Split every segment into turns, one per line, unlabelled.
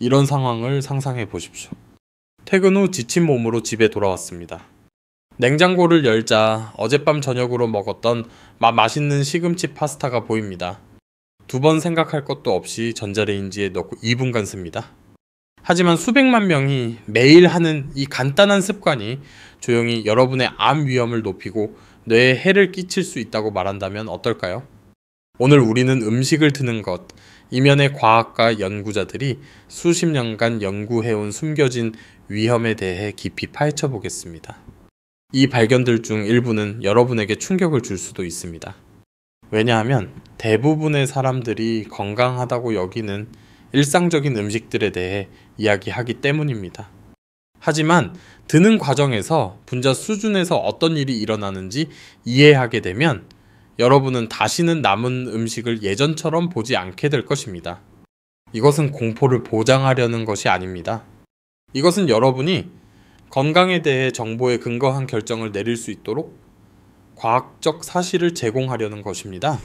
이런 상황을 상상해 보십시오. 퇴근 후 지친 몸으로 집에 돌아왔습니다. 냉장고를 열자 어젯밤 저녁으로 먹었던 맛있는 시금치 파스타가 보입니다. 두 번 생각할 것도 없이 전자레인지에 넣고 2분간 씁니다. 하지만 수백만 명이 매일 하는 이 간단한 습관이 조용히 여러분의 암 위험을 높이고 뇌에 해를 끼칠 수 있다고 말한다면 어떨까요? 오늘 우리는 음식을 드는 것, 이면의 과학과 연구자들이 수십 년간 연구해온 숨겨진 위험에 대해 깊이 파헤쳐 보겠습니다. 이 발견들 중 일부는 여러분에게 충격을 줄 수도 있습니다. 왜냐하면 대부분의 사람들이 건강하다고 여기는 일상적인 음식들에 대해 이야기하기 때문입니다. 하지만 드는 과정에서 분자 수준에서 어떤 일이 일어나는지 이해하게 되면 여러분은 다시는 남은 음식을 예전처럼 보지 않게 될 것입니다. 이것은 공포를 보장하려는 것이 아닙니다. 이것은 여러분이 건강에 대해 정보에 근거한 결정을 내릴 수 있도록 과학적 사실을 제공하려는 것입니다.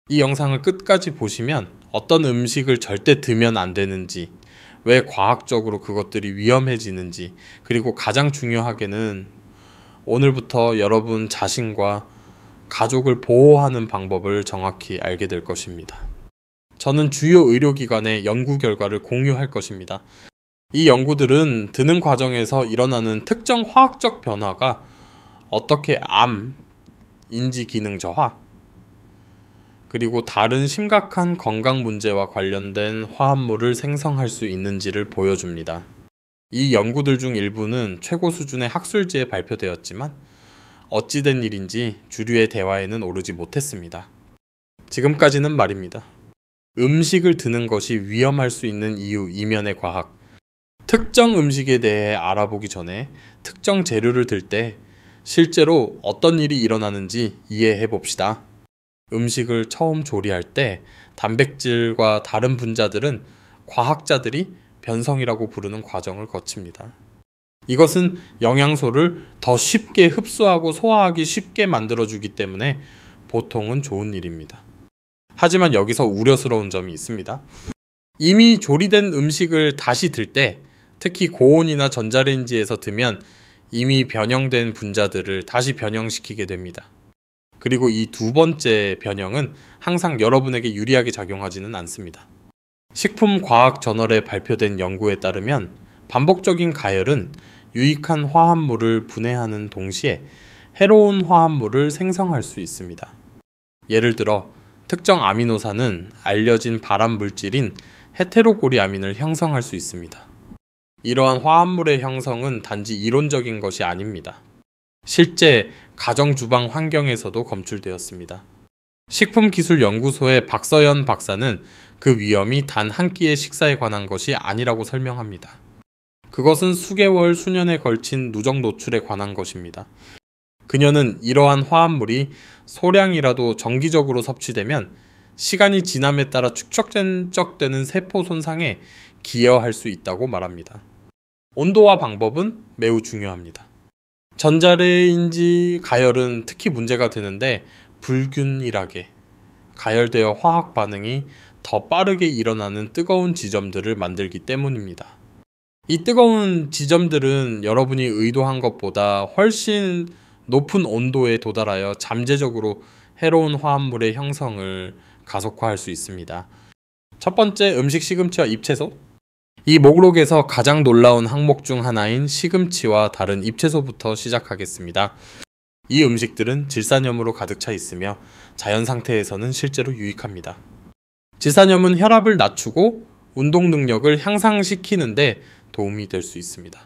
이 영상을 끝까지 보시면 어떤 음식을 절대 드면 안 되는지, 왜 과학적으로 그것들이 위험해지는지, 그리고 가장 중요하게는 오늘부터 여러분 자신과 가족을 보호하는 방법을 정확히 알게 될 것입니다. 저는 주요 의료기관의 연구 결과를 공유할 것입니다. 이 연구들은 드는 과정에서 일어나는 특정 화학적 변화가 어떻게 암, 인지 기능 저하, 그리고 다른 심각한 건강 문제와 관련된 화합물을 생성할 수 있는지를 보여줍니다. 이 연구들 중 일부는 최고 수준의 학술지에 발표되었지만 어찌된 일인지 주류의 대화에는 오르지 못했습니다. 지금까지는 말입니다. 음식을 드는 것이 위험할 수 있는 이유 이면의 과학, 특정 음식에 대해 알아보기 전에 특정 재료를 들 때 실제로 어떤 일이 일어나는지 이해해 봅시다. 음식을 처음 조리할 때 단백질과 다른 분자들은 과학자들이 변성이라고 부르는 과정을 거칩니다. 이것은 영양소를 더 쉽게 흡수하고 소화하기 쉽게 만들어주기 때문에 보통은 좋은 일입니다. 하지만 여기서 우려스러운 점이 있습니다. 이미 조리된 음식을 다시 들 때, 특히 고온이나 전자레인지에서 드면 이미 변형된 분자들을 다시 변형시키게 됩니다. 그리고 이 두 번째 변형은 항상 여러분에게 유리하게 작용하지는 않습니다. 식품과학저널에 발표된 연구에 따르면 반복적인 가열은 유익한 화합물을 분해하는 동시에 해로운 화합물을 생성할 수 있습니다. 예를 들어 특정 아미노산은 알려진 발암 물질인 헤테로고리아민을 형성할 수 있습니다. 이러한 화합물의 형성은 단지 이론적인 것이 아닙니다. 실제 가정주방 환경에서도 검출되었습니다. 식품기술연구소의 박서연 박사는 그 위험이 단 한 끼의 식사에 관한 것이 아니라고 설명합니다. 그것은 수개월, 수년에 걸친 누적 노출에 관한 것입니다. 그녀는 이러한 화합물이 소량이라도 정기적으로 섭취되면 시간이 지남에 따라 축적되는 세포 손상에 기여할 수 있다고 말합니다. 온도와 방법은 매우 중요합니다. 전자레인지 가열은 특히 문제가 되는데 불균일하게 가열되어 화학 반응이 더 빠르게 일어나는 뜨거운 지점들을 만들기 때문입니다. 이 뜨거운 지점들은 여러분이 의도한 것보다 훨씬 높은 온도에 도달하여 잠재적으로 해로운 화합물의 형성을 가속화할 수 있습니다. 첫 번째, 음식 시금치와 잎채소. 이 목록에서 가장 놀라운 항목 중 하나인 시금치와 다른 잎채소부터 시작하겠습니다. 이 음식들은 질산염으로 가득 차 있으며 자연 상태에서는 실제로 유익합니다. 질산염은 혈압을 낮추고 운동 능력을 향상시키는데 도움이 될 수 있습니다.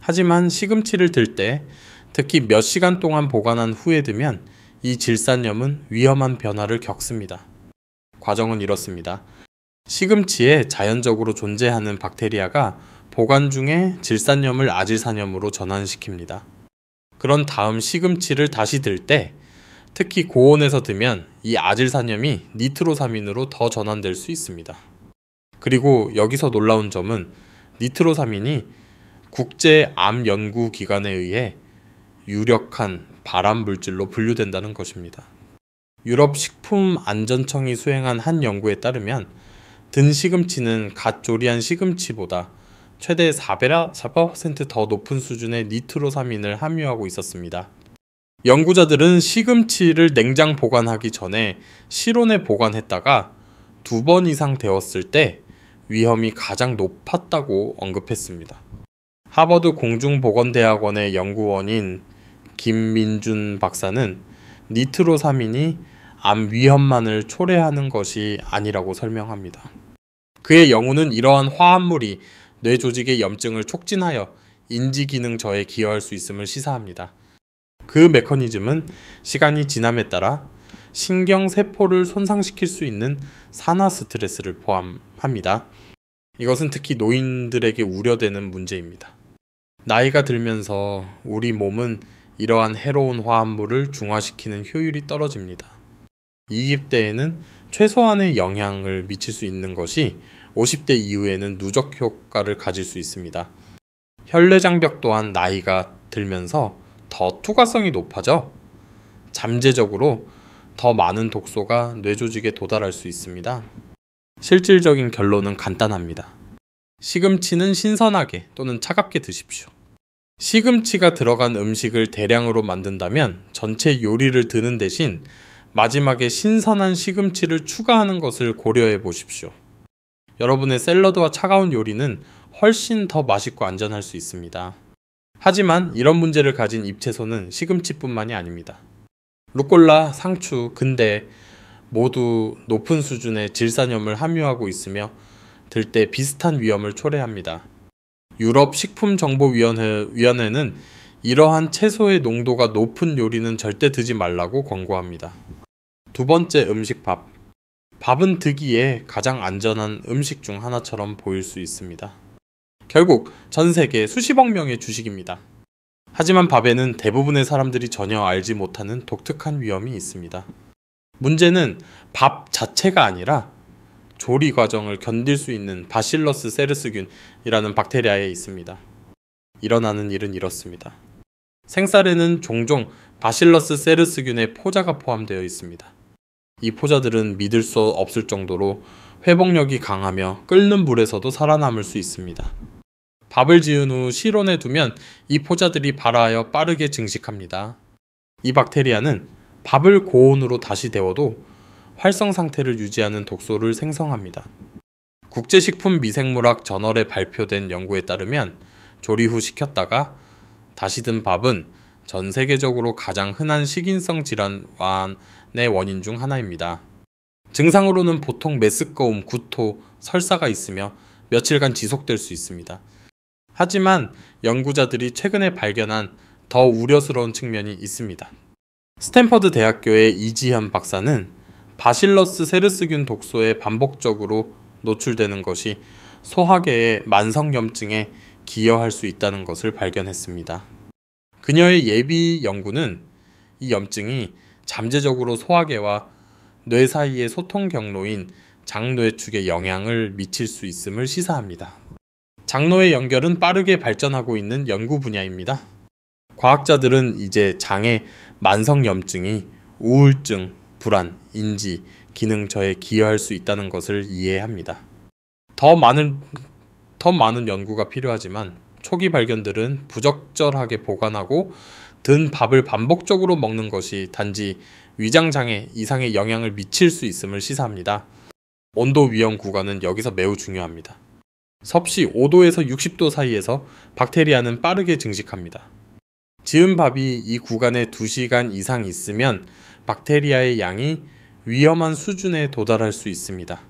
하지만 시금치를 들 때, 특히 몇 시간 동안 보관한 후에 드면 이 질산염은 위험한 변화를 겪습니다. 과정은 이렇습니다. 시금치에 자연적으로 존재하는 박테리아가 보관 중에 질산염을 아질산염으로 전환시킵니다. 그런 다음 시금치를 다시 들 때, 특히 고온에서 드면 이 아질산염이 니트로사민으로 더 전환될 수 있습니다. 그리고 여기서 놀라운 점은 니트로사민이 국제암연구기관에 의해 유력한 발암 물질로 분류된다는 것입니다. 유럽 식품안전청이 수행한 한 연구에 따르면 든 시금치는 갓 조리한 시금치보다 최대 4% 더 높은 수준의 니트로사민을 함유하고 있었습니다. 연구자들은 시금치를 냉장 보관하기 전에 실온에 보관했다가 2번 이상 데웠을 때 위험이 가장 높았다고 언급했습니다. 하버드 공중보건대학원의 연구원인 김민준 박사는 니트로사민이 암 위험만을 초래하는 것이 아니라고 설명합니다. 그의 연구는 이러한 화합물이 뇌 조직의 염증을 촉진하여 인지 기능 저해에 기여할 수 있음을 시사합니다. 그 메커니즘은 시간이 지남에 따라 신경세포를 손상시킬 수 있는 산화 스트레스를 포함합니다. 이것은 특히 노인들에게 우려되는 문제입니다. 나이가 들면서 우리 몸은 이러한 해로운 화합물을 중화시키는 효율이 떨어집니다. 20대에는 최소한의 영향을 미칠 수 있는 것이 50대 이후에는 누적 효과를 가질 수 있습니다. 혈내장벽 또한 나이가 들면서 더 투과성이 높아져 잠재적으로 더 많은 독소가 뇌조직에 도달할 수 있습니다. 실질적인 결론은 간단합니다. 시금치는 신선하게 또는 차갑게 드십시오. 시금치가 들어간 음식을 대량으로 만든다면 전체 요리를 드는 대신 마지막에 신선한 시금치를 추가하는 것을 고려해 보십시오. 여러분의 샐러드와 차가운 요리는 훨씬 더 맛있고 안전할 수 있습니다. 하지만 이런 문제를 가진 잎채소는 시금치뿐만이 아닙니다. 루꼴라, 상추, 근대 모두 높은 수준의 질산염을 함유하고 있으며 들 때 비슷한 위험을 초래합니다. 유럽 식품정보위원회는 이러한 채소의 농도가 높은 요리는 절대 드지 말라고 권고합니다. 두 번째, 음식밥. 밥은 드기에 가장 안전한 음식 중 하나처럼 보일 수 있습니다. 결국 전 세계 수십억 명의 주식입니다. 하지만 밥에는 대부분의 사람들이 전혀 알지 못하는 독특한 위험이 있습니다. 문제는 밥 자체가 아니라 조리 과정을 견딜 수 있는 바실러스 세르스균이라는 박테리아에 있습니다. 일어나는 일은 이렇습니다. 생쌀에는 종종 바실러스 세르스균의 포자가 포함되어 있습니다. 이 포자들은 믿을 수 없을 정도로 회복력이 강하며 끓는 물에서도 살아남을 수 있습니다. 밥을 지은 후 실온에 두면 이 포자들이 발화하여 빠르게 증식합니다. 이 박테리아는 밥을 고온으로 다시 데워도 활성 상태를 유지하는 독소를 생성합니다. 국제식품미생물학 저널에 발표된 연구에 따르면 조리 후 식혔다가 다시 든 밥은 전 세계적으로 가장 흔한 식인성 질환의 원인 중 하나입니다. 증상으로는 보통 메스꺼움, 구토, 설사가 있으며 며칠간 지속될 수 있습니다. 하지만 연구자들이 최근에 발견한 더 우려스러운 측면이 있습니다. 스탠퍼드 대학교의 이지현 박사는 바실러스 세르스균 독소에 반복적으로 노출되는 것이 소화계의 만성염증에 기여할 수 있다는 것을 발견했습니다. 그녀의 예비 연구는 이 염증이 잠재적으로 소화계와 뇌 사이의 소통 경로인 장뇌축에 영향을 미칠 수 있음을 시사합니다. 장로의 연결은 빠르게 발전하고 있는 연구 분야입니다. 과학자들은 이제 장의 만성염증이 우울증, 불안, 인지, 기능 저해에 기여할 수 있다는 것을 이해합니다. 더 많은 연구가 필요하지만 초기 발견들은 부적절하게 보관하고 든 밥을 반복적으로 먹는 것이 단지 위장장애 이상의 영향을 미칠 수 있음을 시사합니다. 온도 위험 구간은 여기서 매우 중요합니다. 섭씨 5도에서 60도 사이에서 박테리아는 빠르게 증식합니다. 지은 밥이 이 구간에 2시간 이상 있으면 박테리아의 양이 위험한 수준에 도달할 수 있습니다.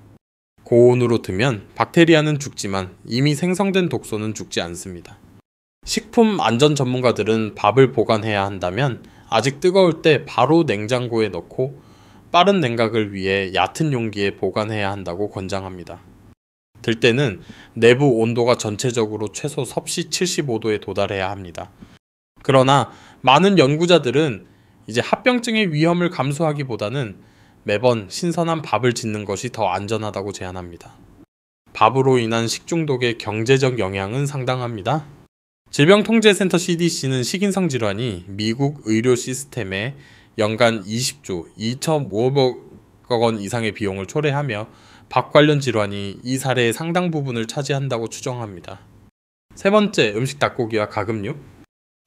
고온으로 두면 박테리아는 죽지만 이미 생성된 독소는 죽지 않습니다. 식품 안전 전문가들은 밥을 보관해야 한다면 아직 뜨거울 때 바로 냉장고에 넣고 빠른 냉각을 위해 얕은 용기에 보관해야 한다고 권장합니다. 들 때는 내부 온도가 전체적으로 최소 섭씨 75도에 도달해야 합니다. 그러나 많은 연구자들은 이제 합병증의 위험을 감수하기보다는 매번 신선한 밥을 짓는 것이 더 안전하다고 제안합니다. 밥으로 인한 식중독의 경제적 영향은 상당합니다. 질병통제센터 CDC는 식인성 질환이 미국 의료 시스템에 연간 20조 2,500억 원 이상의 비용을 초래하며 밥 관련 질환이 이 사례의 상당 부분을 차지한다고 추정합니다. 세 번째, 음식 닭고기와 가금류.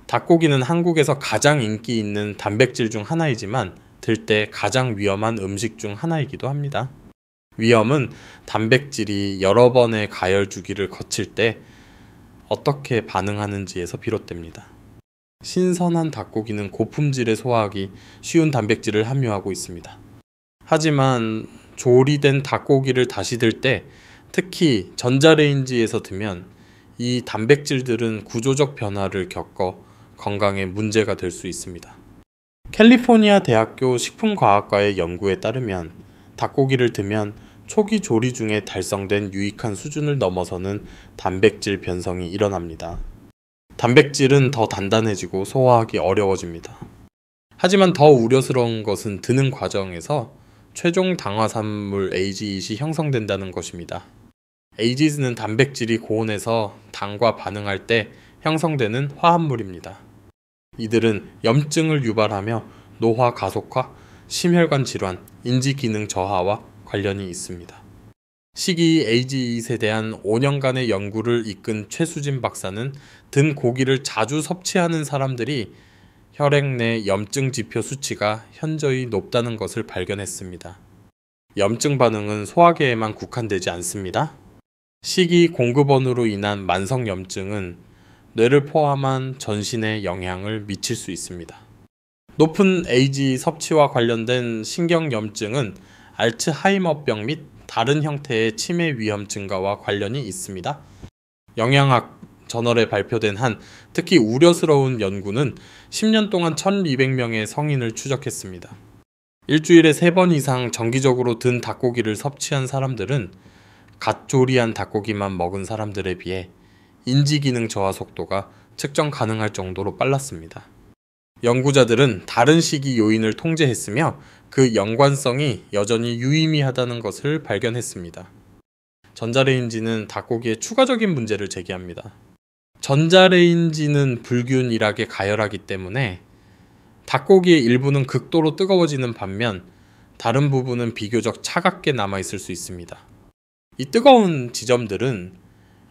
닭고기는 한국에서 가장 인기 있는 단백질 중 하나이지만 들때 가장 위험한 음식 중 하나이기도 합니다. 위험은 단백질이 여러 번의 가열 주기를 거칠 때 어떻게 반응하는지에서 비롯됩니다. 신선한 닭고기는 고품질에 소화하기 쉬운 단백질을 함유하고 있습니다. 하지만 조리된 닭고기를 다시 들 때, 특히 전자레인지에서 두면 이 단백질들은 구조적 변화를 겪어 건강에 문제가 될 수 있습니다. 캘리포니아 대학교 식품과학과의 연구에 따르면 닭고기를 드면 초기 조리 중에 달성된 유익한 수준을 넘어서는 단백질 변성이 일어납니다. 단백질은 더 단단해지고 소화하기 어려워집니다. 하지만 더 우려스러운 것은 드는 과정에서 최종 당화산물 AGE이 형성된다는 것입니다. AGE는 단백질이 고온에서 당과 반응할 때 형성되는 화합물입니다. 이들은 염증을 유발하며 노화 가속화, 심혈관 질환, 인지 기능 저하와 관련이 있습니다. 시기 AGE에 대한 5년간의 연구를 이끈 최수진 박사는 든 고기를 자주 섭취하는 사람들이 혈액 내 염증 지표 수치가 현저히 높다는 것을 발견했습니다. 염증 반응은 소화계에만 국한되지 않습니다. 식이 공급원으로 인한 만성 염증은 뇌를 포함한 전신에 영향을 미칠 수 있습니다. 높은 AGE 섭취와 관련된 신경염증은 알츠하이머병 및 다른 형태의 치매 위험 증가와 관련이 있습니다. 영양학 저널에 발표된 한 특히 우려스러운 연구는 10년 동안 1200명의 성인을 추적했습니다. 일주일에 3번 이상 정기적으로 든 닭고기를 섭취한 사람들은 갓 조리한 닭고기만 먹은 사람들에 비해 인지기능 저하 속도가 측정 가능할 정도로 빨랐습니다. 연구자들은 다른 식이 요인을 통제했으며 그 연관성이 여전히 유의미하다는 것을 발견했습니다. 전자레인지는 닭고기에 추가적인 문제를 제기합니다. 전자레인지는 불균일하게 가열하기 때문에 닭고기의 일부는 극도로 뜨거워지는 반면 다른 부분은 비교적 차갑게 남아있을 수 있습니다. 이 뜨거운 지점들은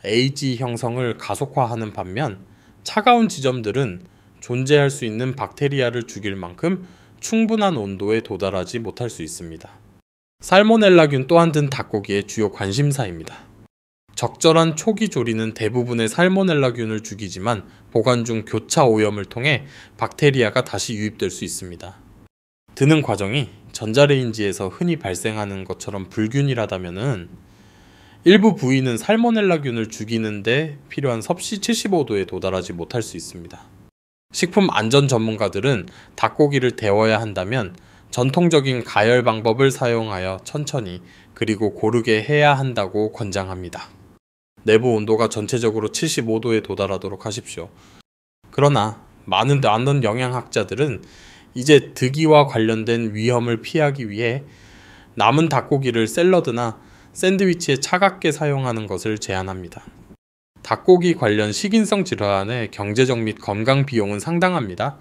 AGE 형성을 가속화하는 반면 차가운 지점들은 존재할 수 있는 박테리아를 죽일 만큼 충분한 온도에 도달하지 못할 수 있습니다. 살모넬라균 또한 든 닭고기의 주요 관심사입니다. 적절한 초기 조리는 대부분의 살모넬라균을 죽이지만 보관 중 교차 오염을 통해 박테리아가 다시 유입될 수 있습니다. 드는 과정이 전자레인지에서 흔히 발생하는 것처럼 불균일하다면 일부 부위는 살모넬라균을 죽이는데 필요한 섭씨 75도에 도달하지 못할 수 있습니다. 식품 안전 전문가들은 닭고기를 데워야 한다면 전통적인 가열 방법을 사용하여 천천히 그리고 고르게 해야 한다고 권장합니다. 내부 온도가 전체적으로 75도에 도달하도록 하십시오. 그러나 많은 영양학자들은 이제 득이와 관련된 위험을 피하기 위해 남은 닭고기를 샐러드나 샌드위치에 차갑게 사용하는 것을 제안합니다. 닭고기 관련 식인성 질환의 경제적 및 건강 비용은 상당합니다.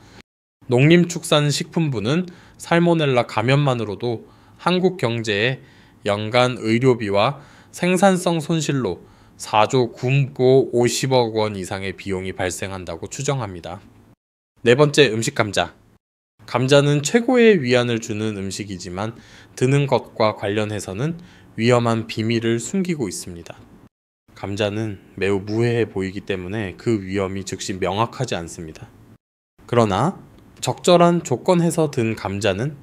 농림축산식품부는 살모넬라 감염만으로도 한국 경제에 연간 의료비와 생산성 손실로 4조 950억 원 이상의 비용이 발생한다고 추정합니다. 네 번째, 음식 감자. 감자는 최고의 위안을 주는 음식이지만 드는 것과 관련해서는 위험한 비밀을 숨기고 있습니다. 감자는 매우 무해해 보이기 때문에 그 위험이 즉시 명확하지 않습니다. 그러나 적절한 조건에서 든 감자는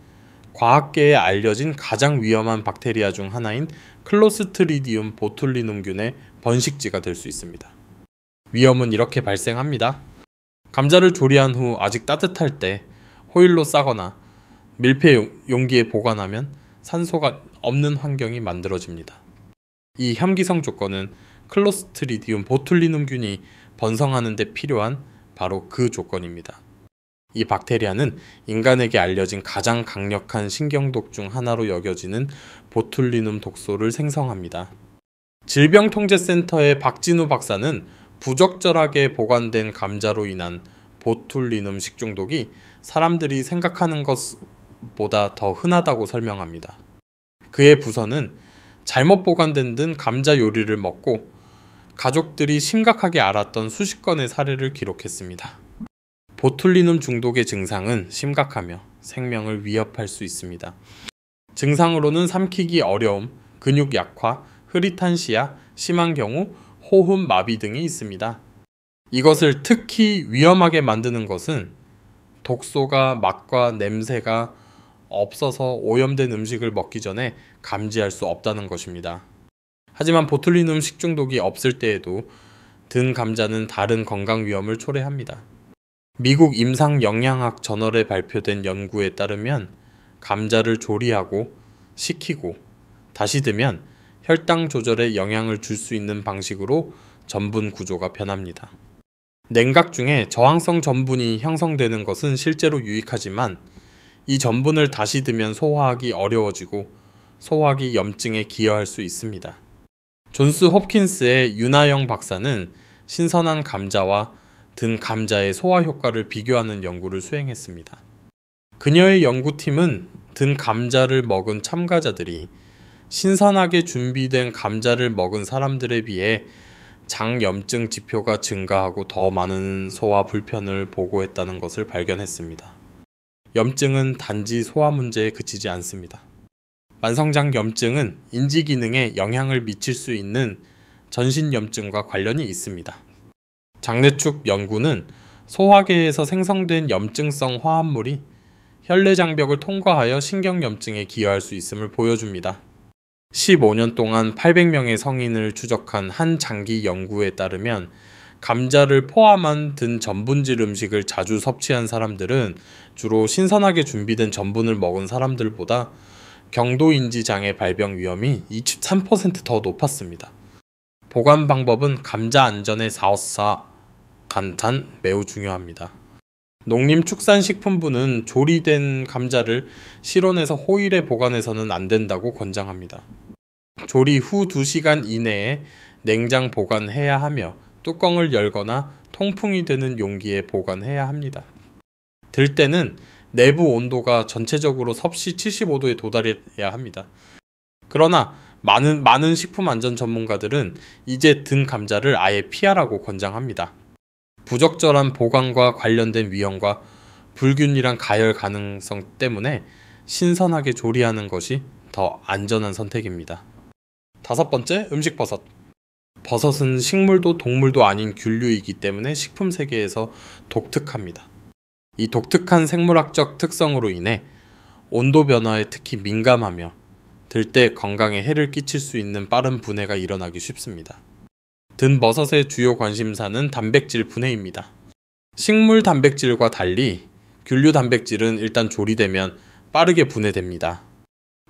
과학계에 알려진 가장 위험한 박테리아 중 하나인 클로스트리디움 보툴리눔균의 번식지가 될 수 있습니다. 위험은 이렇게 발생합니다. 감자를 조리한 후 아직 따뜻할 때 호일로 싸거나 밀폐 용기에 보관하면 산소가 없는 환경이 만들어집니다. 이 혐기성 조건은 클로스트리디움 보툴리눔균이 번성하는 데 필요한 바로 그 조건입니다. 이 박테리아는 인간에게 알려진 가장 강력한 신경독 중 하나로 여겨지는 보툴리눔 독소를 생성합니다. 질병통제센터의 박진우 박사는 부적절하게 보관된 감자로 인한 보툴리눔 식중독이 사람들이 생각하는 것보다 더 흔하다고 설명합니다. 그의 부서는 잘못 보관된 든 감자 요리를 먹고 가족들이 심각하게 앓았던 수십 건의 사례를 기록했습니다. 보툴리눔 중독의 증상은 심각하며 생명을 위협할 수 있습니다. 증상으로는 삼키기 어려움, 근육 약화, 흐릿한 시야, 심한 경우 호흡 마비 등이 있습니다. 이것을 특히 위험하게 만드는 것은 독소가 맛과 냄새가 없어서 오염된 음식을 먹기 전에 감지할 수 없다는 것입니다. 하지만 보툴리눔 식중독이 없을 때에도 든 감자는 다른 건강 위험을 초래합니다. 미국 임상영양학 저널에 발표된 연구에 따르면 감자를 조리하고 식히고 다시 드면 혈당 조절에 영향을 줄 수 있는 방식으로 전분 구조가 변합니다. 냉각 중에 저항성 전분이 형성되는 것은 실제로 유익하지만 이 전분을 다시 드면 소화하기 어려워지고 소화기 염증에 기여할 수 있습니다. 존스 홉킨스의 윤하영 박사는 신선한 감자와 든 감자의 소화 효과를 비교하는 연구를 수행했습니다. 그녀의 연구팀은 든 감자를 먹은 참가자들이 신선하게 준비된 감자를 먹은 사람들에 비해 장염증 지표가 증가하고 더 많은 소화 불편을 보고했다는 것을 발견했습니다. 염증은 단지 소화 문제에 그치지 않습니다. 만성장염증은 인지 기능에 영향을 미칠 수 있는 전신염증과 관련이 있습니다. 장내축 연구는 소화계에서 생성된 염증성 화합물이 혈내장벽을 통과하여 신경염증에 기여할 수 있음을 보여줍니다. 15년 동안 800명의 성인을 추적한 한 장기 연구에 따르면 감자를 포함한 든 전분질 음식을 자주 섭취한 사람들은 주로 신선하게 준비된 전분을 먹은 사람들보다 경도인지 장애 발병 위험이 23% 더 높았습니다. 보관 방법은 감자 안전의 사업사 간단 매우 중요합니다. 농림축산식품부는 조리된 감자를 실온에서 호일에 보관해서는 안 된다고 권장합니다. 조리 후 2시간 이내에 냉장 보관해야 하며 뚜껑을 열거나 통풍이 되는 용기에 보관해야 합니다. 들 때는 내부 온도가 전체적으로 섭씨 75도에 도달해야 합니다. 그러나 많은 식품 안전 전문가들은 이제 든 감자를 아예 피하라고 권장합니다. 부적절한 보관과 관련된 위험과 불균일한 가열 가능성 때문에 신선하게 조리하는 것이 더 안전한 선택입니다. 5번째, 음식버섯. 버섯은 식물도 동물도 아닌 균류이기 때문에 식품 세계에서 독특합니다. 이 독특한 생물학적 특성으로 인해 온도 변화에 특히 민감하며 들 때 건강에 해를 끼칠 수 있는 빠른 분해가 일어나기 쉽습니다. 든 버섯의 주요 관심사는 단백질 분해입니다. 식물 단백질과 달리 균류 단백질은 일단 조리되면 빠르게 분해됩니다.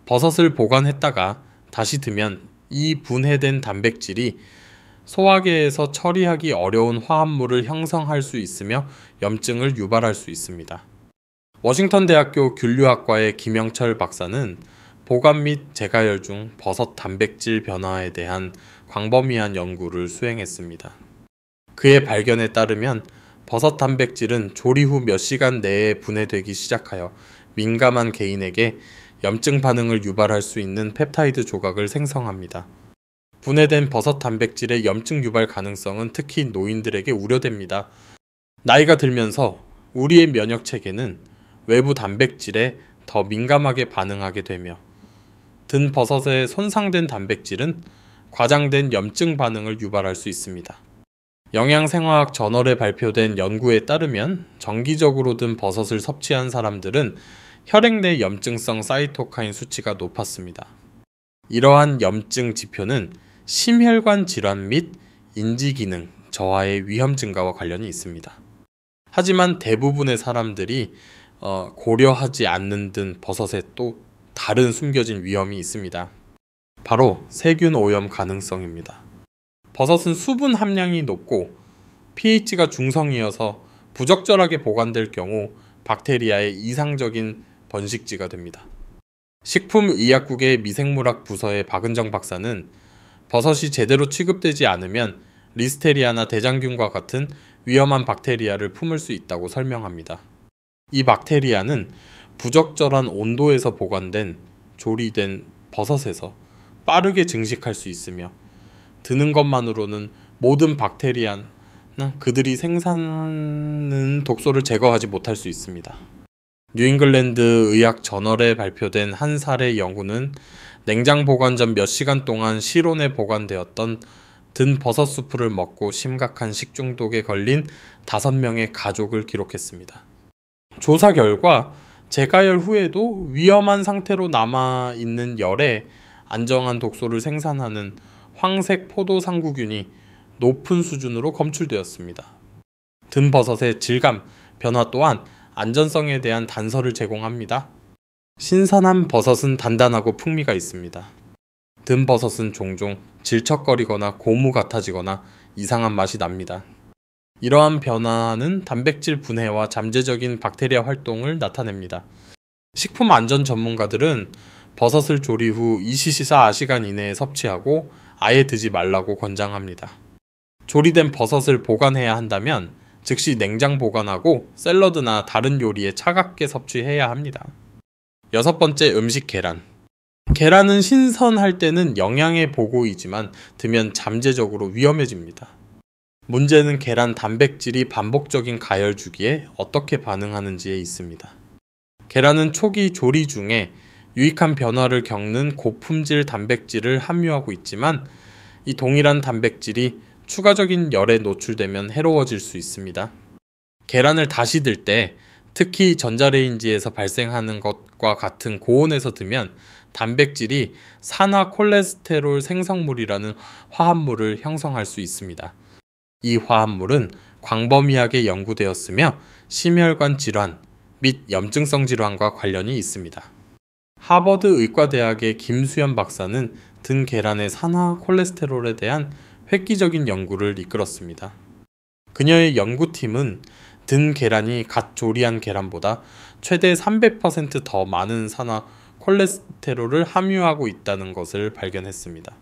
버섯을 보관했다가 다시 드면 이 분해된 단백질이 소화계에서 처리하기 어려운 화합물을 형성할 수 있으며 염증을 유발할 수 있습니다. 워싱턴 대학교 균류학과의 김영철 박사는 보관 및 재가열 중 버섯 단백질 변화에 대한 광범위한 연구를 수행했습니다. 그의 발견에 따르면 버섯 단백질은 조리 후 몇 시간 내에 분해되기 시작하여 민감한 개인에게 염증 반응을 유발할 수 있는 펩타이드 조각을 생성합니다. 분해된 버섯 단백질의 염증 유발 가능성은 특히 노인들에게 우려됩니다. 나이가 들면서 우리의 면역 체계는 외부 단백질에 더 민감하게 반응하게 되며 든 버섯의 손상된 단백질은 과장된 염증 반응을 유발할 수 있습니다. 영양생화학 저널에 발표된 연구에 따르면 정기적으로 든 버섯을 섭취한 사람들은 혈액 내 염증성 사이토카인 수치가 높았습니다. 이러한 염증 지표는 심혈관 질환 및 인지기능 저하의 위험 증가와 관련이 있습니다. 하지만 대부분의 사람들이 고려하지 않는 든 버섯에 또 다른 숨겨진 위험이 있습니다. 바로 세균 오염 가능성입니다. 버섯은 수분 함량이 높고 pH가 중성이어서 부적절하게 보관될 경우 박테리아의 이상적인 번식지가 됩니다. 식품의약국의 미생물학 부서의 박은정 박사는 버섯이 제대로 취급되지 않으면 리스테리아나 대장균과 같은 위험한 박테리아를 품을 수 있다고 설명합니다. 이 박테리아는 부적절한 온도에서 보관된 조리된 버섯에서 빠르게 증식할 수 있으며 드는 것만으로는 모든 박테리아나 그들이 생산하는 독소를 제거하지 못할 수 있습니다. 뉴잉글랜드 의학 저널에 발표된 한 사례 연구는 냉장 보관 전 몇 시간 동안 실온에 보관되었던 든 버섯 수프를 먹고 심각한 식중독에 걸린 5명의 가족을 기록했습니다. 조사 결과 재가열 후에도 위험한 상태로 남아있는 열에 안정한 독소를 생산하는 황색 포도상구균이 높은 수준으로 검출되었습니다. 든 버섯의 질감, 변화 또한 안전성에 대한 단서를 제공합니다. 신선한 버섯은 단단하고 풍미가 있습니다. 든 버섯은 종종 질척거리거나 고무 같아지거나 이상한 맛이 납니다. 이러한 변화는 단백질 분해와 잠재적인 박테리아 활동을 나타냅니다. 식품 안전 전문가들은 버섯을 조리 후 24시간 이내에 섭취하고 아예 드지 말라고 권장합니다. 조리된 버섯을 보관해야 한다면 즉시 냉장 보관하고 샐러드나 다른 요리에 차갑게 섭취해야 합니다. 6번째, 음식 계란. 계란은 신선할 때는 영양의 보고이지만 드면 잠재적으로 위험해집니다. 문제는 계란 단백질이 반복적인 가열 주기에 어떻게 반응하는지에 있습니다. 계란은 초기 조리 중에 유익한 변화를 겪는 고품질 단백질을 함유하고 있지만 이 동일한 단백질이 추가적인 열에 노출되면 해로워질 수 있습니다. 계란을 다시 들 때 특히 전자레인지에서 발생하는 것과 같은 고온에서 두면 단백질이 산화 콜레스테롤 생성물이라는 화합물을 형성할 수 있습니다. 이 화합물은 광범위하게 연구되었으며 심혈관 질환 및 염증성 질환과 관련이 있습니다. 하버드 의과대학의 김수현 박사는 든 계란의 산화 콜레스테롤에 대한 획기적인 연구를 이끌었습니다. 그녀의 연구팀은 든 계란이 갓 조리한 계란보다 최대 300% 더 많은 산화 콜레스테롤을 함유하고 있다는 것을 발견했습니다.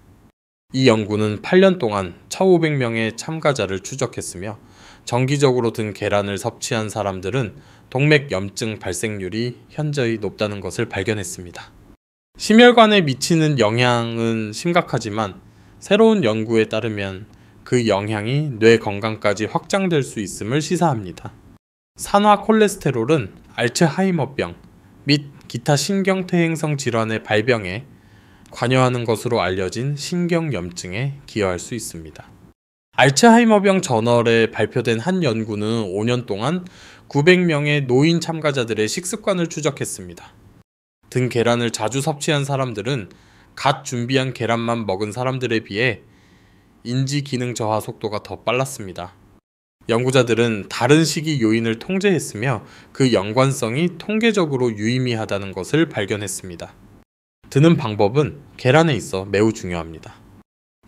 이 연구는 8년 동안 1,500명의 참가자를 추적했으며 정기적으로 든 계란을 섭취한 사람들은 동맥염증 발생률이 현저히 높다는 것을 발견했습니다. 심혈관에 미치는 영향은 심각하지만 새로운 연구에 따르면 그 영향이 뇌 건강까지 확장될 수 있음을 시사합니다. 산화 콜레스테롤은 알츠하이머병 및 기타 신경퇴행성 질환의 발병에 관여하는 것으로 알려진 신경염증에 기여할 수 있습니다. 알츠하이머병 저널에 발표된 한 연구는 5년 동안 900명의 노인 참가자들의 식습관을 추적했습니다. 든 계란을 자주 섭취한 사람들은 갓 준비한 계란만 먹은 사람들에 비해 인지 기능 저하 속도가 더 빨랐습니다. 연구자들은 다른 식이 요인을 통제했으며 그 연관성이 통계적으로 유의미하다는 것을 발견했습니다. 드는 방법은 계란에 있어 매우 중요합니다.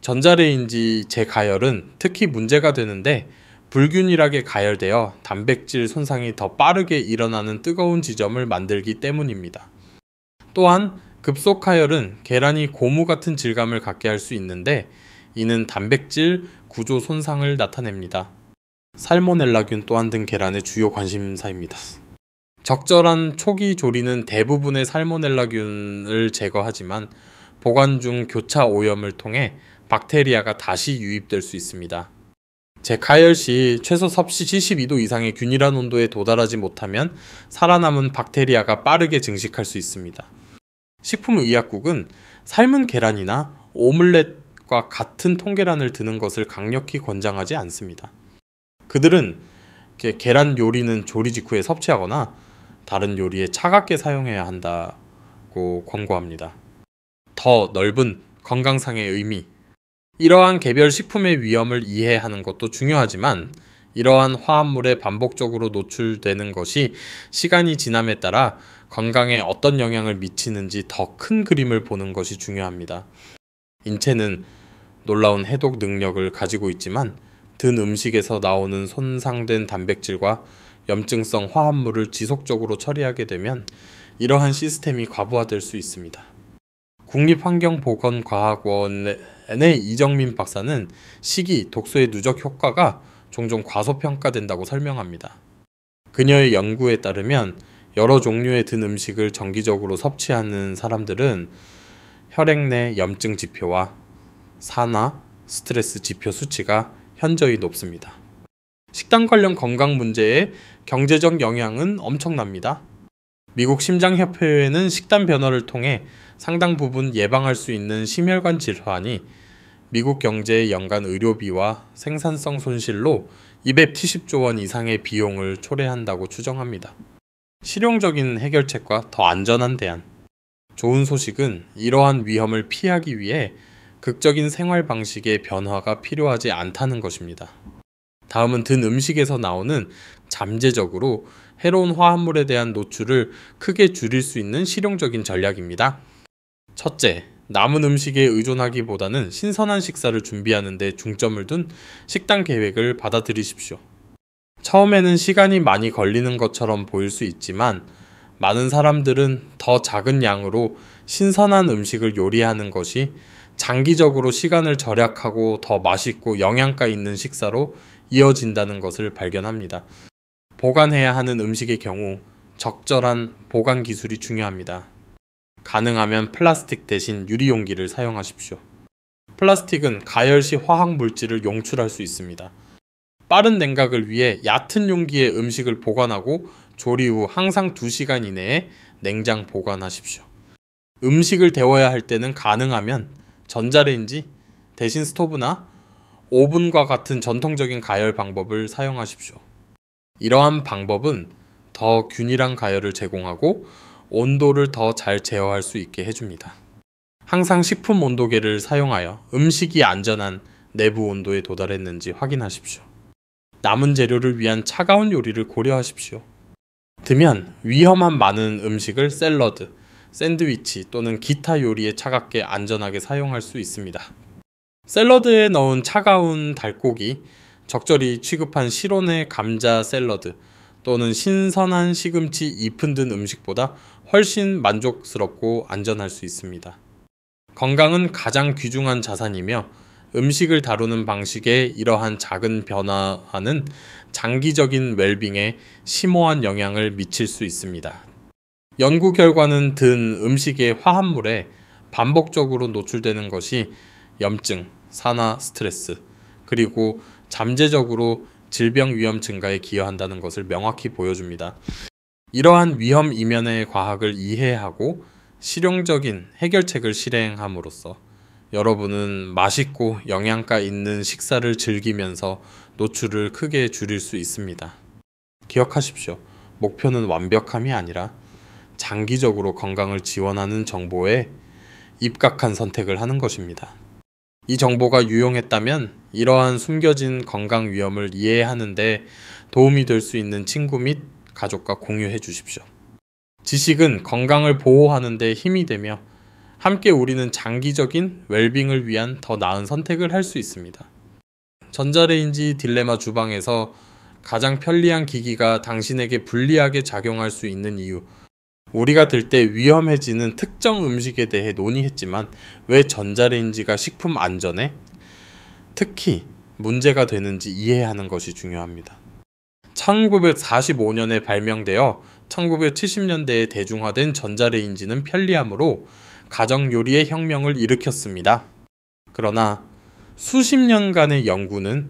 전자레인지 재가열은 특히 문제가 되는데 불균일하게 가열되어 단백질 손상이 더 빠르게 일어나는 뜨거운 지점을 만들기 때문입니다. 또한 급속가열은 계란이 고무 같은 질감을 갖게 할 수 있는데 이는 단백질 구조 손상을 나타냅니다. 살모넬라균 또한 든 계란의 주요 관심사입니다. 적절한 초기 조리는 대부분의 살모넬라균을 제거하지만 보관 중 교차 오염을 통해 박테리아가 다시 유입될 수 있습니다. 재가열 시 최소 섭씨 72도 이상의 균일한 온도에 도달하지 못하면 살아남은 박테리아가 빠르게 증식할 수 있습니다. 식품의약국은 삶은 계란이나 오믈렛과 같은 통계란을 드는 것을 강력히 권장하지 않습니다. 그들은 계란 요리는 조리 직후에 섭취하거나 다른 요리에 차갑게 사용해야 한다고 권고합니다. 더 넓은 건강상의 의미. 이러한 개별 식품의 위험을 이해하는 것도 중요하지만 이러한 화합물에 반복적으로 노출되는 것이 시간이 지남에 따라 건강에 어떤 영향을 미치는지 더 큰 그림을 보는 것이 중요합니다. 인체는 놀라운 해독 능력을 가지고 있지만 든 음식에서 나오는 손상된 단백질과 염증성 화합물을 지속적으로 처리하게 되면 이러한 시스템이 과부하될 수 있습니다. 국립환경보건과학원의 이정민 박사는 식이 독소의 누적 효과가 종종 과소평가된다고 설명합니다. 그녀의 연구에 따르면 여러 종류의 든 음식을 정기적으로 섭취하는 사람들은 혈액 내 염증 지표와 산화, 스트레스 지표 수치가 현저히 높습니다. 식단 관련 건강 문제에 경제적 영향은 엄청납니다. 미국 심장협회에는 식단 변화를 통해 상당 부분 예방할 수 있는 심혈관 질환이 미국 경제의 연간 의료비와 생산성 손실로 270조 원 이상의 비용을 초래한다고 추정합니다. 실용적인 해결책과 더 안전한 대안. 좋은 소식은 이러한 위험을 피하기 위해 극적인 생활 방식의 변화가 필요하지 않다는 것입니다. 다음은 든 음식에서 나오는 잠재적으로 해로운 화합물에 대한 노출을 크게 줄일 수 있는 실용적인 전략입니다. 첫째, 남은 음식에 의존하기보다는 신선한 식사를 준비하는 데 중점을 둔 식단 계획을 받아들이십시오. 처음에는 시간이 많이 걸리는 것처럼 보일 수 있지만 많은 사람들은 더 작은 양으로 신선한 음식을 요리하는 것이 장기적으로 시간을 절약하고 더 맛있고 영양가 있는 식사로 이어진다는 것을 발견합니다. 보관해야 하는 음식의 경우 적절한 보관 기술이 중요합니다. 가능하면 플라스틱 대신 유리 용기를 사용하십시오. 플라스틱은 가열 시 화학 물질을 용출할 수 있습니다. 빠른 냉각을 위해 얕은 용기에 음식을 보관하고 조리 후 항상 2시간 이내에 냉장 보관하십시오. 음식을 데워야 할 때는 가능하면 전자레인지 대신 스토브나 오븐과 같은 전통적인 가열 방법을 사용하십시오. 이러한 방법은 더 균일한 가열을 제공하고 온도를 더 잘 제어할 수 있게 해줍니다. 항상 식품 온도계를 사용하여 음식이 안전한 내부 온도에 도달했는지 확인하십시오. 남은 재료를 위한 차가운 요리를 고려하십시오. 드면 위험한 많은 음식을 샐러드, 샌드위치 또는 기타 요리에 차갑게 안전하게 사용할 수 있습니다. 샐러드에 넣은 차가운 닭고기, 적절히 취급한 실온의 감자 샐러드 또는 신선한 시금치 잎은 든 음식보다 훨씬 만족스럽고 안전할 수 있습니다. 건강은 가장 귀중한 자산이며 음식을 다루는 방식의 이러한 작은 변화는 장기적인 웰빙에 심오한 영향을 미칠 수 있습니다. 연구 결과는 든 음식의 화합물에 반복적으로 노출되는 것이 염증, 산화, 스트레스, 그리고 잠재적으로 질병 위험 증가에 기여한다는 것을 명확히 보여줍니다. 이러한 위험 이면의 과학을 이해하고 실용적인 해결책을 실행함으로써 여러분은 맛있고 영양가 있는 식사를 즐기면서 노출을 크게 줄일 수 있습니다. 기억하십시오. 목표는 완벽함이 아니라 장기적으로 건강을 지원하는 정보에 입각한 선택을 하는 것입니다. 이 정보가 유용했다면 이러한 숨겨진 건강 위험을 이해하는 데 도움이 될 수 있는 친구 및 가족과 공유해 주십시오. 지식은 건강을 보호하는 데 힘이 되며 함께 우리는 장기적인 웰빙을 위한 더 나은 선택을 할 수 있습니다. 전자레인지 딜레마 주방에서 가장 편리한 기기가 당신에게 불리하게 작용할 수 있는 이유, 우리가 들 때 위험해지는 특정 음식에 대해 논의했지만 왜 전자레인지가 식품 안전에 특히 문제가 되는지 이해하는 것이 중요합니다. 1945년에 발명되어 1970년대에 대중화된 전자레인지는 편리함으로 가정 요리의 혁명을 일으켰습니다. 그러나 수십 년간의 연구는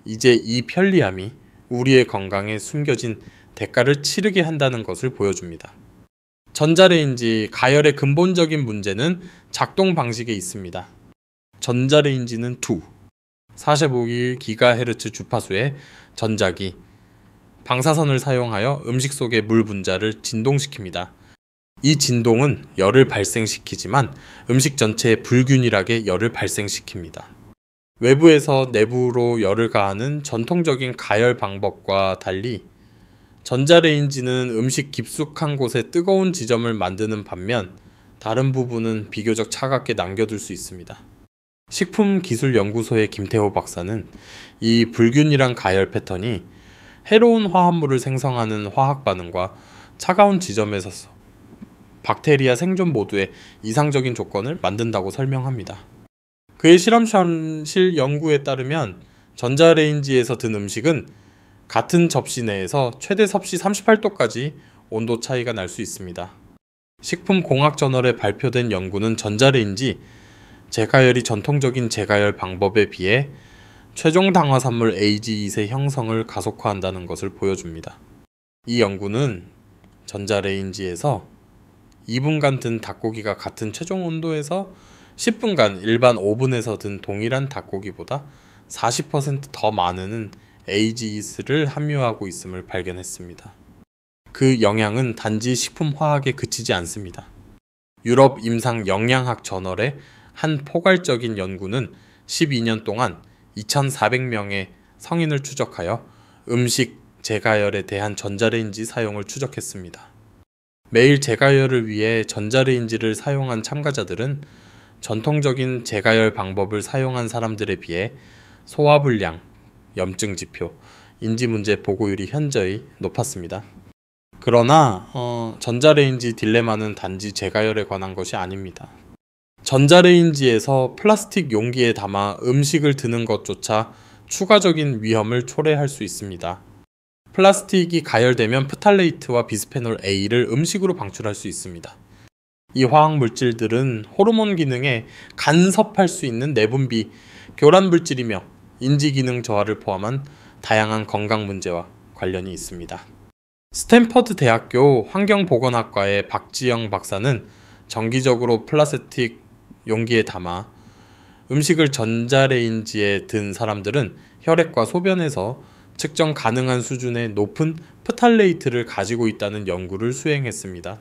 이제 이 편리함이 우리의 건강에 숨겨진 대가를 치르게 한다는 것을 보여줍니다. 전자레인지 가열의 근본적인 문제는 작동 방식에 있습니다. 전자레인지는 45GHz 주파수의 전자기, 방사선을 사용하여 음식 속의 물 분자를 진동시킵니다. 이 진동은 열을 발생시키지만 음식 전체에 불균일하게 열을 발생시킵니다. 외부에서 내부로 열을 가하는 전통적인 가열 방법과 달리 전자레인지는 음식 깊숙한 곳에 뜨거운 지점을 만드는 반면 다른 부분은 비교적 차갑게 남겨둘 수 있습니다. 식품기술연구소의 김태호 박사는 이 불균일한 가열 패턴이 해로운 화합물을 생성하는 화학 반응과 차가운 지점에서 박테리아 생존 모두의 이상적인 조건을 만든다고 설명합니다. 그의 실험실 연구에 따르면 전자레인지에서 든 음식은 같은 접시 내에서 최대 섭씨 38도까지 온도 차이가 날 수 있습니다. 식품공학저널에 발표된 연구는 전자레인지 제가열이 전통적인 제가열 방법에 비해 최종 당화산물 AGE의 형성을 가속화한다는 것을 보여줍니다. 이 연구는 전자레인지에서 2분간 든 닭고기가 같은 최종 온도에서 10분간 일반 오븐에서 든 동일한 닭고기보다 40%더 많은 AGE를 함유하고 있음을 발견했습니다. 그 영향은 단지 식품화학에 그치지 않습니다. 유럽 임상 영양학 저널의 한 포괄적인 연구는 12년 동안 2,400명의 성인을 추적하여 음식 제가열에 대한 전자레인지 사용을 추적했습니다. 매일 제가열을 위해 전자레인지를 사용한 참가자들은 전통적인 제가열 방법을 사용한 사람들에 비해 소화불량, 염증 지표, 인지문제 보고율이 현저히 높았습니다. 그러나 전자레인지 딜레마는 단지 제가열에 관한 것이 아닙니다. 전자레인지에서 플라스틱 용기에 담아 음식을 드는 것조차 추가적인 위험을 초래할 수 있습니다. 플라스틱이 가열되면 프탈레이트와 비스페놀 A를 음식으로 방출할 수 있습니다. 이 화학 물질들은 호르몬 기능에 간섭할 수 있는 내분비, 교란 물질이며 인지 기능 저하를 포함한 다양한 건강 문제와 관련이 있습니다. 스탠퍼드 대학교 환경보건학과의 박지영 박사는 정기적으로 플라스틱 용기에 담아 음식을 전자레인지에 든 사람들은 혈액과 소변에서 측정 가능한 수준의 높은 프탈레이트를 가지고 있다는 연구를 수행했습니다.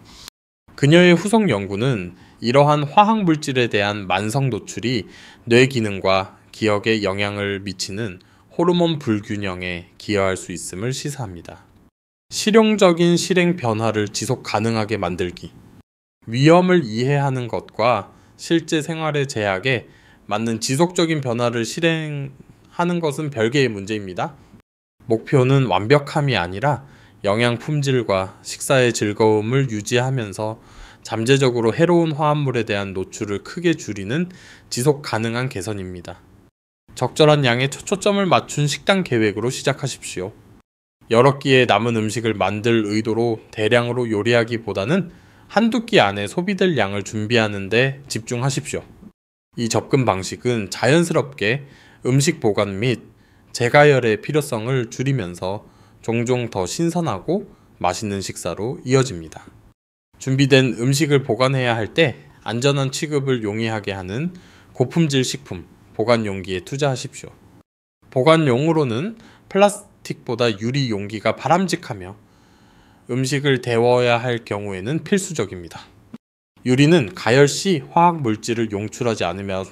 그녀의 후속 연구는 이러한 화학 물질에 대한 만성 노출이 뇌 기능과 기억에 영향을 미치는 호르몬 불균형에 기여할 수 있음을 시사합니다. 실용적인 실행 변화를 지속 가능하게 만들기. 위험을 이해하는 것과 실제 생활의 제약에 맞는 지속적인 변화를 실행하는 것은 별개의 문제입니다. 목표는 완벽함이 아니라 영양 품질과 식사의 즐거움을 유지하면서 잠재적으로 해로운 화합물에 대한 노출을 크게 줄이는 지속 가능한 개선입니다. 적절한 양에 초점을 맞춘 식단 계획으로 시작하십시오. 여러 끼의 남은 음식을 만들 의도로 대량으로 요리하기보다는 한두 끼 안에 소비될 양을 준비하는 데 집중하십시오. 이 접근 방식은 자연스럽게 음식 보관 및 재가열의 필요성을 줄이면서 종종 더 신선하고 맛있는 식사로 이어집니다. 준비된 음식을 보관해야 할 때 안전한 취급을 용이하게 하는 고품질 식품, 보관 용기에 투자하십시오. 보관용으로는 플라스틱보다 유리 용기가 바람직하며 음식을 데워야 할 경우에는 필수적입니다. 유리는 가열 시 화학 물질을 용출하지 않으며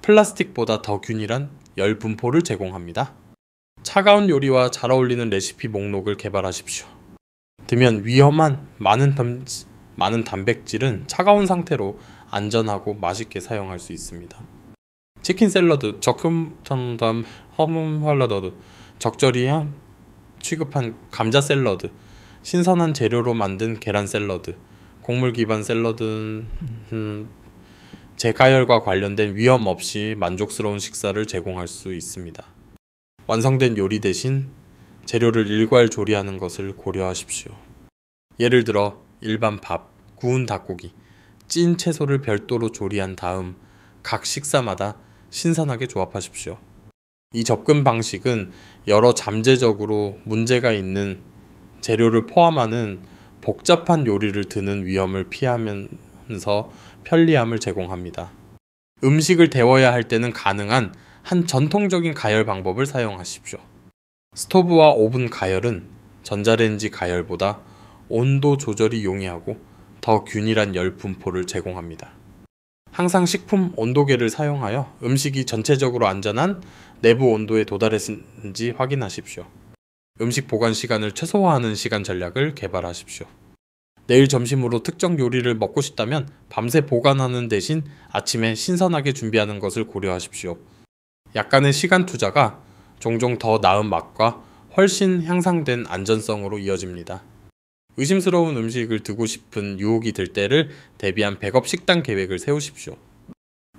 플라스틱보다 더 균일한 열 분포를 제공합니다. 차가운 요리와 잘 어울리는 레시피 목록을 개발하십시오. 드면 위험한 많은 단백질은 차가운 상태로 안전하고 맛있게 사용할 수 있습니다. 치킨 샐러드, 적금담 허문 샐러드, 적절히 취급한 감자 샐러드, 신선한 재료로 만든 계란 샐러드, 곡물 기반 샐러드는 재가열과 관련된 위험 없이 만족스러운 식사를 제공할 수 있습니다. 완성된 요리 대신 재료를 일괄 조리하는 것을 고려하십시오. 예를 들어 일반 밥, 구운 닭고기, 찐 채소를 별도로 조리한 다음 각 식사마다 신선하게 조합하십시오. 이 접근 방식은 여러 잠재적으로 문제가 있는 재료를 포함하는 복잡한 요리를 드는 위험을 피하면서 편리함을 제공합니다. 음식을 데워야 할 때는 가능한 한 전통적인 가열 방법을 사용하십시오. 스토브와 오븐 가열은 전자레인지 가열보다 온도 조절이 용이하고 더 균일한 열 분포를 제공합니다. 항상 식품 온도계를 사용하여 음식이 전체적으로 안전한 내부 온도에 도달했는지 확인하십시오. 음식 보관 시간을 최소화하는 시간 전략을 개발하십시오. 내일 점심으로 특정 요리를 먹고 싶다면 밤새 보관하는 대신 아침에 신선하게 준비하는 것을 고려하십시오. 약간의 시간 투자가 종종 더 나은 맛과 훨씬 향상된 안전성으로 이어집니다. 의심스러운 음식을 두고 싶은 유혹이 들 때를 대비한 백업 식단 계획을 세우십시오.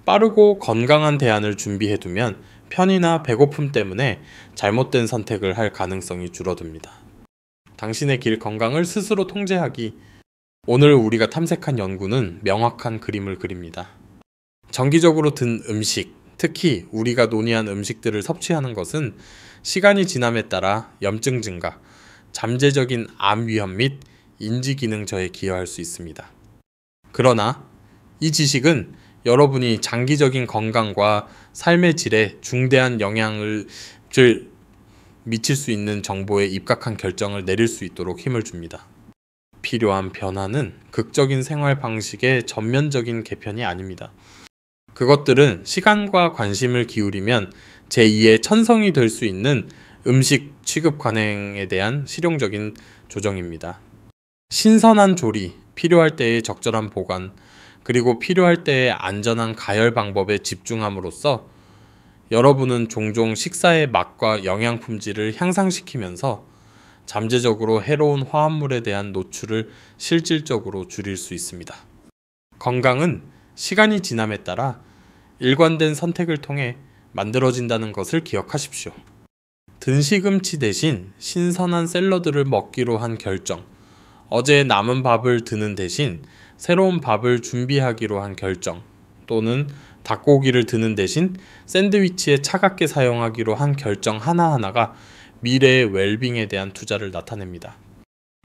빠르고 건강한 대안을 준비해두면 편의나 배고픔 때문에 잘못된 선택을 할 가능성이 줄어듭니다. 당신의 길 건강을 스스로 통제하기. 오늘 우리가 탐색한 연구는 명확한 그림을 그립니다. 정기적으로 든 음식, 특히 우리가 논의한 음식들을 섭취하는 것은 시간이 지남에 따라 염증 증가, 잠재적인 암 위험 및 인지 기능 저해에 기여할 수 있습니다. 그러나 이 지식은 여러분이 장기적인 건강과 삶의 질에 중대한 영향을 미칠 수 있는 정보에 입각한 결정을 내릴 수 있도록 힘을 줍니다. 필요한 변화는 극적인 생활 방식의 전면적인 개편이 아닙니다. 그것들은 시간과 관심을 기울이면 제2의 천성이 될 수 있는 음식 취급 관행에 대한 실용적인 조정입니다. 신선한 조리, 필요할 때의 적절한 보관, 그리고 필요할 때의 안전한 가열 방법에 집중함으로써 여러분은 종종 식사의 맛과 영양 품질을 향상시키면서 잠재적으로 해로운 화합물에 대한 노출을 실질적으로 줄일 수 있습니다. 건강은 시간이 지남에 따라 일관된 선택을 통해 만들어진다는 것을 기억하십시오. 든 시금치 대신 신선한 샐러드를 먹기로 한 결정, 어제 남은 밥을 드는 대신 새로운 밥을 준비하기로 한 결정, 또는 닭고기를 드는 대신 샌드위치에 차갑게 사용하기로 한 결정 하나하나가 미래의 웰빙에 대한 투자를 나타냅니다.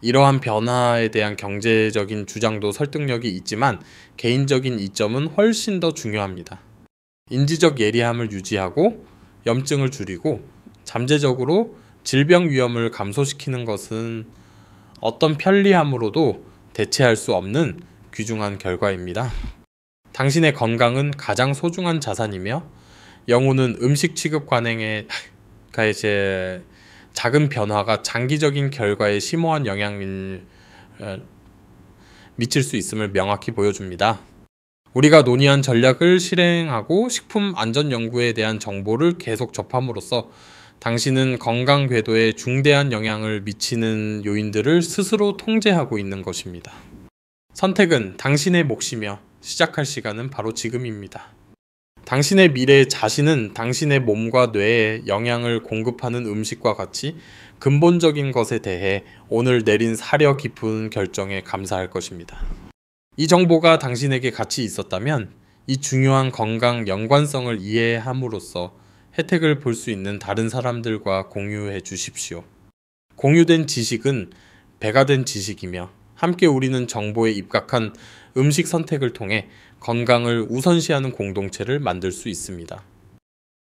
이러한 변화에 대한 경제적인 주장도 설득력이 있지만 개인적인 이점은 훨씬 더 중요합니다. 인지적 예리함을 유지하고 염증을 줄이고 잠재적으로 질병 위험을 감소시키는 것은 어떤 편리함으로도 대체할 수 없는 귀중한 결과입니다. 당신의 건강은 가장 소중한 자산이며 영혼은 음식 취급 관행의 작은 변화가 장기적인 결과에 심오한 영향을 미칠 수 있음을 명확히 보여줍니다. 우리가 논의한 전략을 실행하고 식품 안전 연구에 대한 정보를 계속 접함으로써 당신은 건강 궤도에 중대한 영향을 미치는 요인들을 스스로 통제하고 있는 것입니다. 선택은 당신의 몫이며 시작할 시간은 바로 지금입니다. 당신의 미래의 자신은 당신의 몸과 뇌에 영양을 공급하는 음식과 같이 근본적인 것에 대해 오늘 내린 사려 깊은 결정에 감사할 것입니다. 이 정보가 당신에게 가치 있었다면 이 중요한 건강 연관성을 이해함으로써 혜택을 볼 수 있는 다른 사람들과 공유해 주십시오. 공유된 지식은 배가 된 지식이며 함께 우리는 정보에 입각한 음식 선택을 통해 건강을 우선시하는 공동체를 만들 수 있습니다.